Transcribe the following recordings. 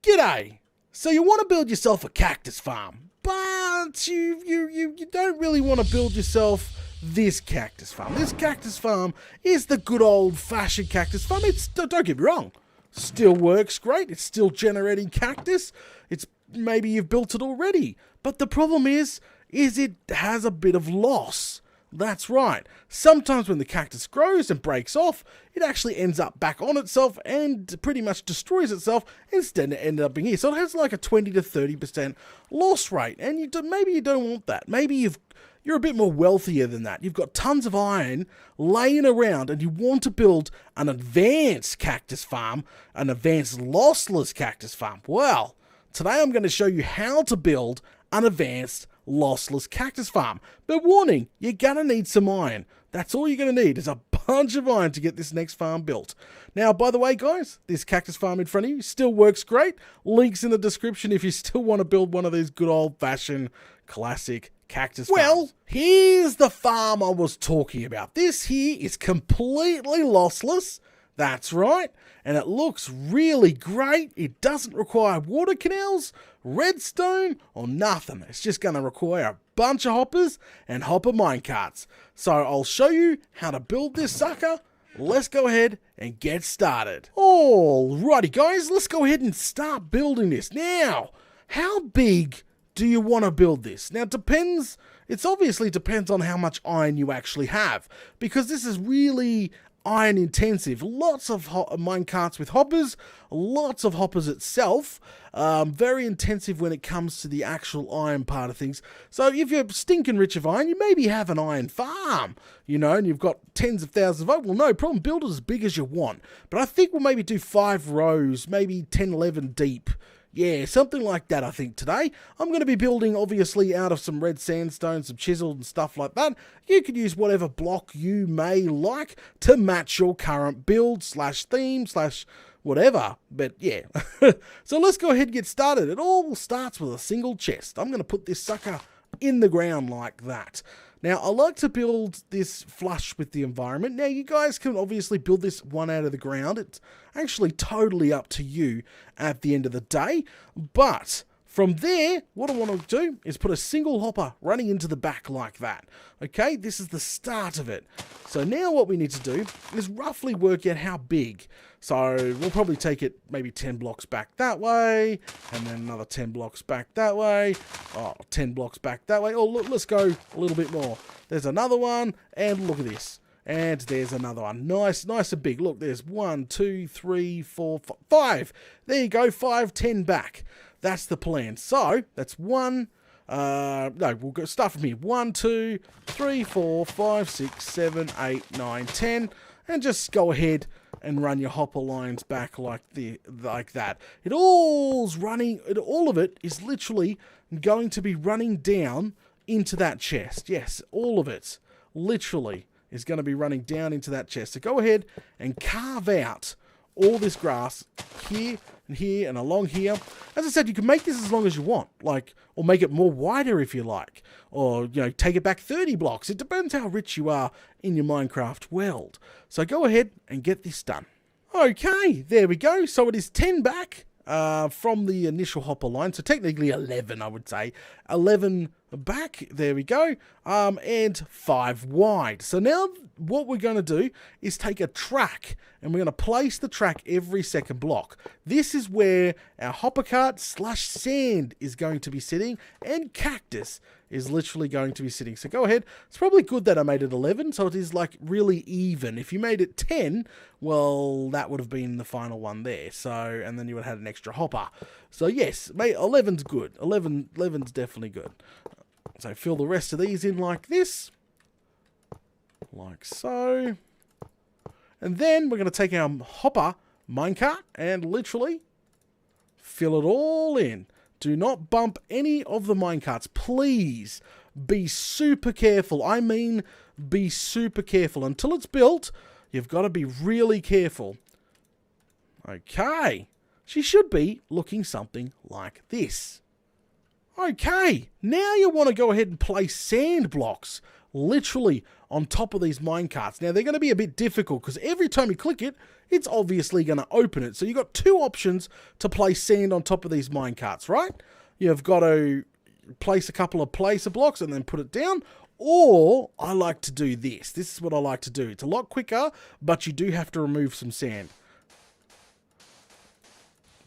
G'day! So you want to build yourself a cactus farm, but you don't really want to build yourself this cactus farm. This cactus farm is the good old-fashioned cactus farm. Don't get me wrong, still works great. It's still generating cactus. Maybe you've built it already, but the problem is it has a bit of loss. That's right. Sometimes when the cactus grows and breaks off, it actually ends up back on itself and pretty much destroys itself instead of ended up being here. So it has like a 20 to 30% loss rate, and maybe you don't want that. Maybe you're a bit more wealthier than that. You've got tons of iron laying around and you want to build an advanced cactus farm, an advanced lossless cactus farm. Well, today I'm going to show you how to build an advanced lossless cactus farm. But warning, you're going to need some iron. That's all you're going to need is a bunch of iron to get this next farm built. Now, by the way, guys, this cactus farm in front of you still works great. Links in the description if you still want to build one of these good old-fashioned classic cactus farms. Well, here's the farm I was talking about. This here is completely lossless. That's right. And it looks really great. It doesn't require water canals, redstone, or nothing. It's just going to require a bunch of hoppers and hopper minecarts. So I'll show you how to build this sucker. Let's go ahead and get started. Alrighty guys, let's go ahead and start building this. Now, how big do you want to build this? Now, it obviously depends on how much iron you actually have, because this is really iron intensive. Lots of minecarts with hoppers, lots of hoppers itself. Very intensive when it comes to the actual iron part of things. So if you're stinking rich of iron, you maybe have an iron farm, and you've got tens of thousands of iron. Well, no problem, build it as big as you want. But I think we'll maybe do 5 rows, maybe 10, 11 deep. Yeah, something like that, I think, today. I'm going to be building, obviously, out of some red sandstone, some chisel and stuff like that. You can use whatever block you may like to match your current build / theme / whatever. But, yeah. So let's go ahead and get started. It all starts with a single chest. I'm going to put this sucker in the ground like that. Now, I like to build this flush with the environment. Now, you guys can obviously build this one out of the ground. It's actually totally up to you at the end of the day. But from there, what I want to do is put a single hopper running into the back like that. Okay, this is the start of it. So now what we need to do is roughly work out how big. So we'll probably take it maybe 10 blocks back that way, and then another 10 blocks back that way. 10 blocks back that way. Oh, look, let's go a little bit more. There's another one, and look at this. And there's another one. Nice and big. Look, there's 1, 2, 3, 4, 5. There you go, 5, 10 back. That's the plan. So that's 1. No, we'll go start from here. 1, 2, 3, 4, 5, 6, 7, 8, 9, 10. And just go ahead and run your hopper lines back like that. All of it is literally going to be running down into that chest. Yes, all of it literally is going to be running down into that chest. So go ahead and carve out all this grass here and here and along here. As I said, you can make this as long as you want, or make it more wider if you like, or take it back 30 blocks. It depends how rich you are in your Minecraft world. So go ahead and get this done. Okay, there we go. So it is 10 back from the initial hopper line. So technically 11, I would say. 11 back, there we go, and 5 wide. So now what we're going to do is take a track, and we're going to place the track every second block. This is where our hopper cart / sand is going to be sitting, and cactus is literally going to be sitting. So go ahead. It's probably good that I made it 11, so it is like really even. If you made it 10, well, that would have been the final one there. So, and then you would have had an extra hopper. So yes, 11's good. 11's definitely good. So fill the rest of these in like this. Like so. And then we're going to take our hopper minecart and literally fill it all in. Do not bump any of the minecarts. Please be super careful. I mean, be super careful. Until it's built, you've got to be really careful. Okay. She should be looking something like this. Okay, now you want to go ahead and place sand blocks literally on top of these minecarts. Now, they're going to be a bit difficult because every time you click it, it's obviously going to open it. So you've got two options to place sand on top of these minecarts, right? You've got to place a couple of placer blocks and then put it down. Or I like to do this. This is what I like to do. It's a lot quicker, but you do have to remove some sand.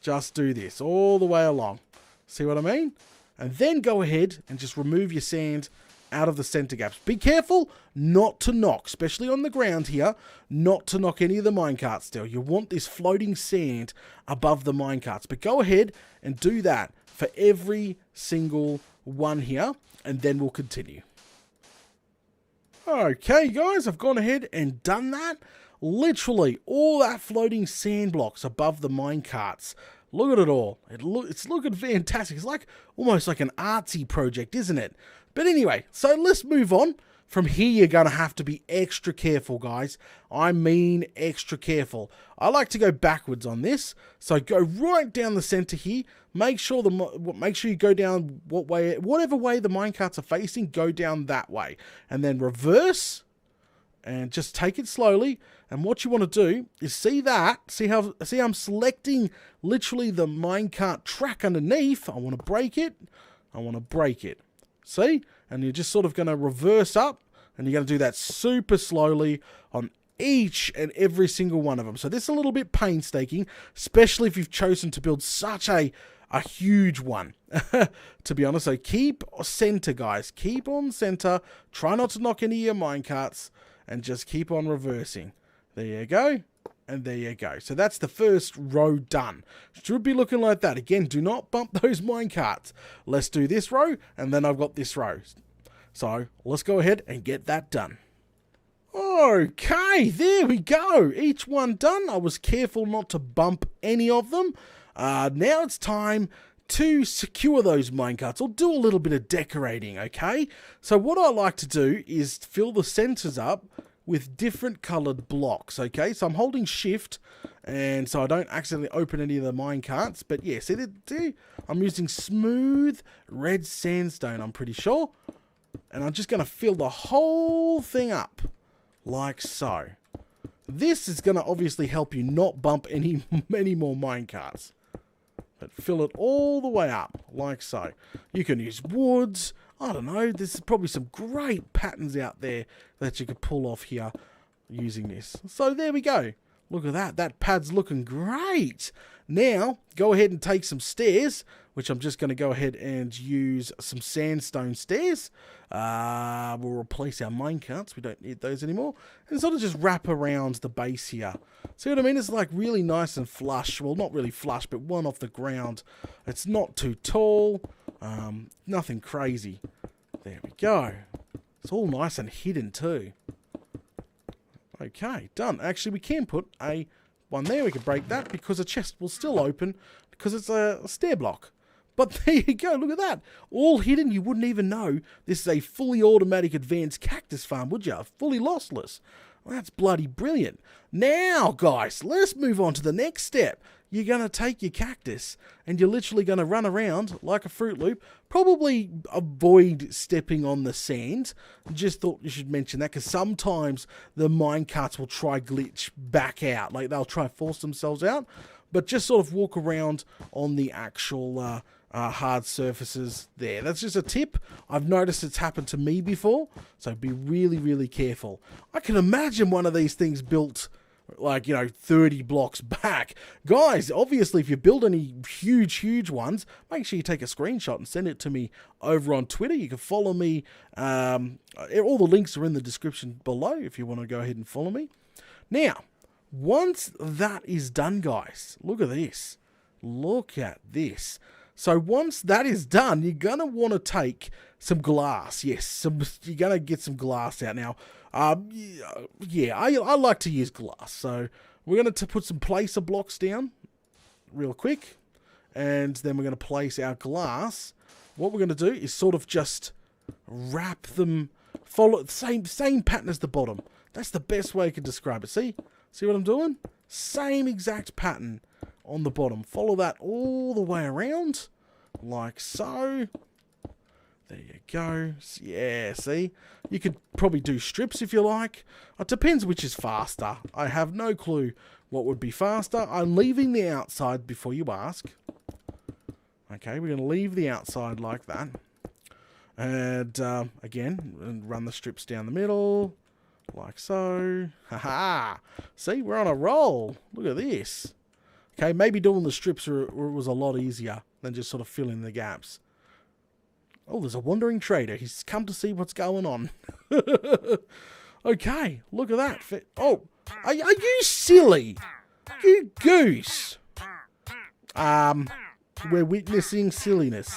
Just do this all the way along. See what I mean? And then go ahead and just remove your sand out of the center gaps. Be careful not to knock, especially on the ground here, not to knock any of the minecarts still. You want this floating sand above the minecarts. But go ahead and do that for every single one here, and then we'll continue. Okay, guys, I've gone ahead and done that. Literally, all that floating sand blocks above the minecarts. Look at it all. It's looking fantastic. It's like almost like an artsy project, isn't it? But anyway, so let's move on. From here, you're going to have to be extra careful, guys. I mean extra careful. I like to go backwards on this. So go right down the center here. Make sure you go down whatever way the minecarts are facing, go down that way. And then reverse and just take it slowly. And what you want to do is see how I'm selecting literally the minecart track underneath. I want to break it. See? And you're just sort of going to reverse up, and you're going to do that super slowly on each and every single one of them. So this is a little bit painstaking, especially if you've chosen to build such a huge one, to be honest. So keep center, guys. Keep on center. Try not to knock any of your minecarts, and just keep on reversing. There you go. And there you go. So that's the first row done. Should be looking like that. Again, do not bump those minecarts. Let's do this row, and then I've got this row. So let's go ahead and get that done. Okay, there we go. Each one done. I was careful not to bump any of them. Now it's time to secure those minecarts, or do a little bit of decorating, okay? So what I like to do is fill the centers up with different colored blocks, okay? So I'm holding shift, and so I don't accidentally open any of the minecarts. But yeah, see, I'm using smooth red sandstone, I'm pretty sure. And I'm just going to fill the whole thing up, like so. This is going to obviously help you not bump any more minecarts. But fill it all the way up, like so. You can use woods. I don't know, there's probably some great patterns out there that you could pull off here using this. So there we go. Look at that. That pad's looking great. Now, go ahead and take some stairs, which I'm just going to go ahead and use some sandstone stairs. We'll replace our minecarts. We don't need those anymore. And sort of just wrap around the base here. See what I mean? It's like really nice and flush. Well, not really flush, but one off the ground. It's not too tall. Nothing crazy. There we go. It's all nice and hidden too. Okay, done. Actually, we can put one there. We can break that because the chest will still open because it's a stair block. But there you go. Look at that. All hidden. You wouldn't even know this is a fully automatic advanced cactus farm, would you? Fully lossless. Well, that's bloody brilliant. Now, guys, let's move on to the next step. You're going to take your cactus and you're literally going to run around like a Fruit Loop. Probably avoid stepping on the sand. Just thought you should mention that because sometimes the minecarts will try glitch back out. Like they'll try force themselves out. But just sort of walk around on the actual hard surfaces there. That's just a tip. I've noticed it's happened to me before. So be really, really careful. I can imagine one of these things built like, 30 blocks back. Guys, obviously, if you build any huge ones, make sure you take a screenshot and send it to me over on Twitter. You can follow me. All the links are in the description below if you want to go ahead and follow me. Now, once that is done, guys, look at this. Look at this. So once that is done, you're going to want to take some glass. Yes, you're going to get some glass out. Now, yeah, I like to use glass. So we're going to put some placer blocks down real quick. And then we're going to place our glass. What we're going to do is sort of just wrap them, follow the same pattern as the bottom. That's the best way I can describe it. See what I'm doing? Same exact pattern on the bottom. Follow that all the way around, like so. There you go. Yeah, see? You could probably do strips if you like. It depends which is faster. I have no clue what would be faster. I'm leaving the outside before you ask. Okay, we're going to leave the outside like that. And, again, run the strips down the middle. Like so. Haha. See, we're on a roll. Look at this. Okay, maybe doing the strips was a lot easier than just sort of filling the gaps. Oh, there's a wandering trader. He's come to see what's going on. Okay, look at that. Oh, are you silly? You goose. We're witnessing silliness.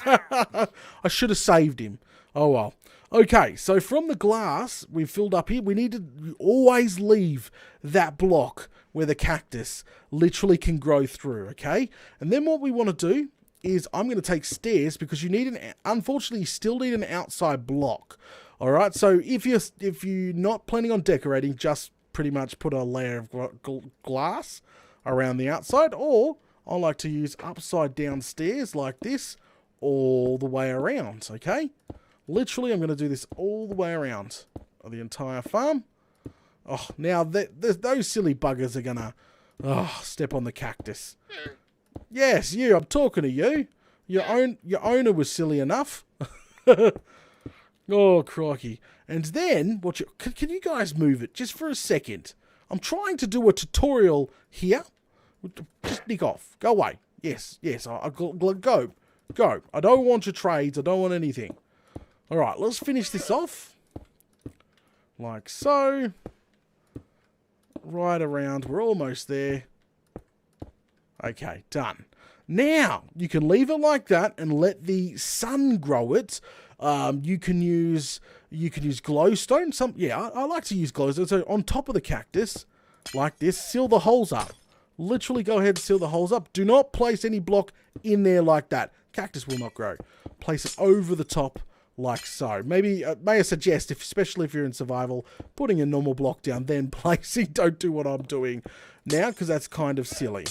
I should have saved him. Oh, well. Okay, so from the glass we've filled up here, we need to always leave that block where the cactus literally can grow through, okay? And then what we want to do is I'm going to take stairs because you need unfortunately, you still need an outside block. All right, so if you're not planning on decorating, just pretty much put a layer of glass around the outside, or I like to use upside down stairs like this all the way around, okay? Literally, I'm going to do this all the way around the entire farm. Oh, now those silly buggers are going to step on the cactus. Yes, you. I'm talking to you. Your owner was silly enough. Oh, crikey. And then, can you guys move it just for a second? I'm trying to do a tutorial here. Just nick off. Go away. Yes. Go. I don't want your trades. I don't want anything. All right, let's finish this off. Like so. Right around. We're almost there. Okay, done. Now, you can leave it like that and let the sun grow it. You can use glowstone. I like to use glowstone. So on top of the cactus, like this, seal the holes up. Literally go ahead and seal the holes up. Do not place any block in there like that. Cactus will not grow. Place it over the top like so. Maybe, may I suggest, especially if you're in survival, putting a normal block down, then placing. Don't do what I'm doing now because that's kind of silly.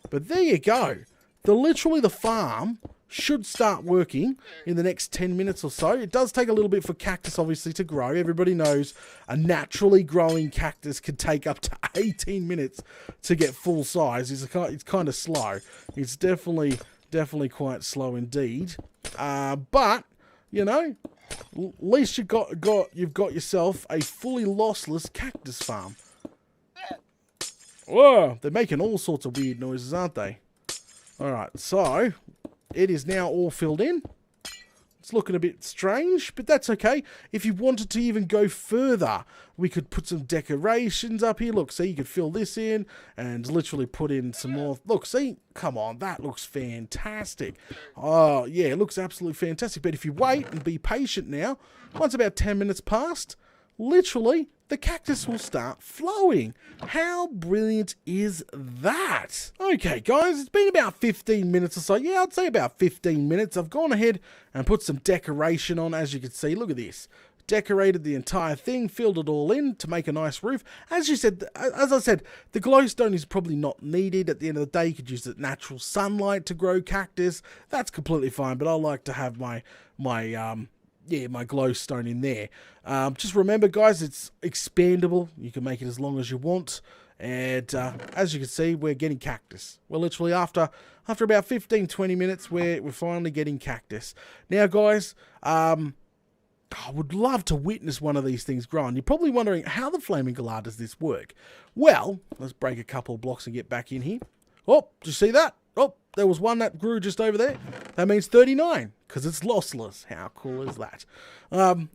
But there you go. Literally the farm should start working in the next 10 minutes or so. It does take a little bit for cactus, obviously, to grow. Everybody knows a naturally growing cactus can take up to 18 minutes to get full size. It's kind of slow. It's definitely quite slow indeed. But, you know, at least you've got yourself a fully lossless cactus farm. Whoa, they're making all sorts of weird noises, aren't they? Alright, so it is now all filled in. It's looking a bit strange, but that's okay. If you wanted to even go further, we could put some decorations up here. Look, see, you could fill this in and literally put in some more. Look, see, come on, that looks fantastic. Oh, yeah, it looks absolutely fantastic. But if you wait and be patient now, once about 10 minutes passed, literally, the cactus will start flowing. How brilliant is that? Okay, guys, it's been about 15 minutes or so. Yeah, I'd say about 15 minutes. I've gone ahead and put some decoration on, as you can see. Look at this. Decorated the entire thing, filled it all in to make a nice roof. As I said, the glowstone is probably not needed. At the end of the day, you could use the natural sunlight to grow cactus. That's completely fine, but I like to have my glowstone in there. Just remember, guys, it's expandable. You can make it as long as you want. And as you can see, we're getting cactus. We're literally after about 15-20 minutes, we're finally getting cactus. Now, guys, I would love to witness one of these things growing. You're probably wondering, how the flaming galah does this work? Well, let's break a couple of blocks and get back in here. Oh, did you see that? Oh, there was one that grew just over there. That means 39, because it's lossless. How cool is that?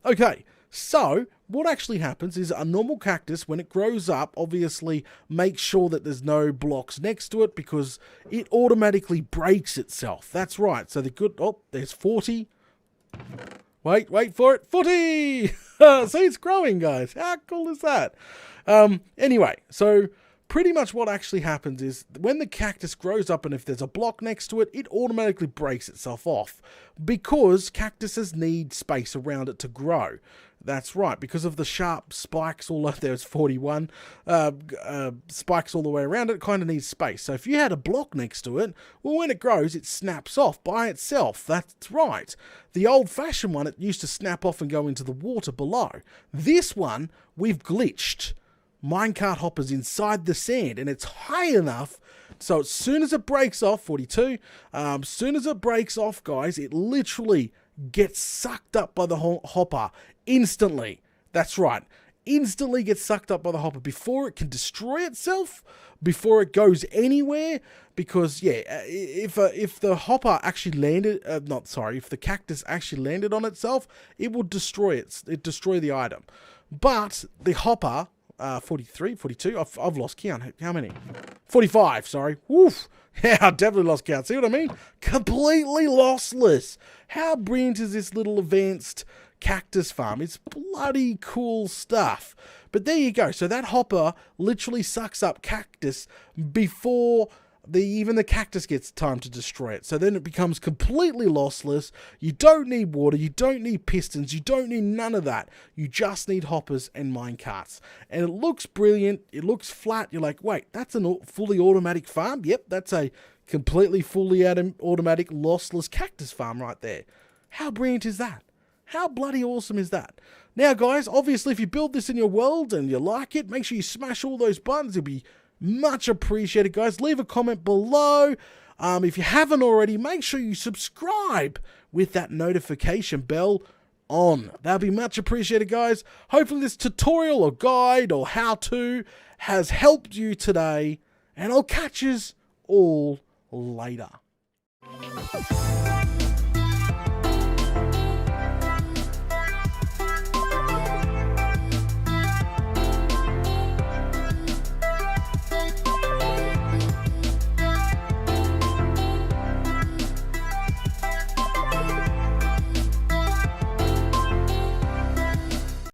Okay, so what actually happens is a normal cactus, when it grows up, obviously make sure that there's no blocks next to it because it automatically breaks itself. That's right. So there's 40. Wait for it. 40! See, it's growing, guys. How cool is that? Anyway, so pretty much what actually happens is when the cactus grows up and if there's a block next to it, it automatically breaks itself off because cactuses need space around it to grow. That's right, because of the sharp spikes all over there, it's 41 spikes all the way around it, kind of needs space. So if you had a block next to it, well, when it grows, it snaps off by itself. That's right. The old-fashioned one, it used to snap off and go into the water below. This one, we've glitched minecart hoppers inside the sand, and it's high enough so as soon as it breaks off, 42, as soon as it breaks off, guys, it literally gets sucked up by the hopper instantly. That's right. Instantly gets sucked up by the hopper before it can destroy itself, before it goes anywhere. Because, yeah, if the hopper actually landed, if the cactus actually landed on itself, it will destroy destroy the item. But the hopper, 43, 42, I've lost count. How many? 45, sorry. Woof. Yeah, I definitely lost count. See what I mean? Completely lossless. How brilliant is this little advanced cactus farm? It's bloody cool stuff. But there you go. So that hopper literally sucks up cactus before even the cactus gets time to destroy it. So then it becomes completely lossless. You don't need water. You don't need pistons. You don't need none of that. You just need hoppers and minecarts. And it looks brilliant. It looks flat. You're like, wait, that's a fully automatic farm? Yep, that's a completely fully automatic lossless cactus farm right there. How brilliant is that? How bloody awesome is that? Now, guys, obviously, if you build this in your world and you like it, make sure you smash all those buttons. It'll be much appreciated, guys. Leave a comment below. If you haven't already, make sure you subscribe with that notification bell on. That'll be much appreciated, guys. Hopefully this tutorial or guide or how-to has helped you today, and I'll catch you all later.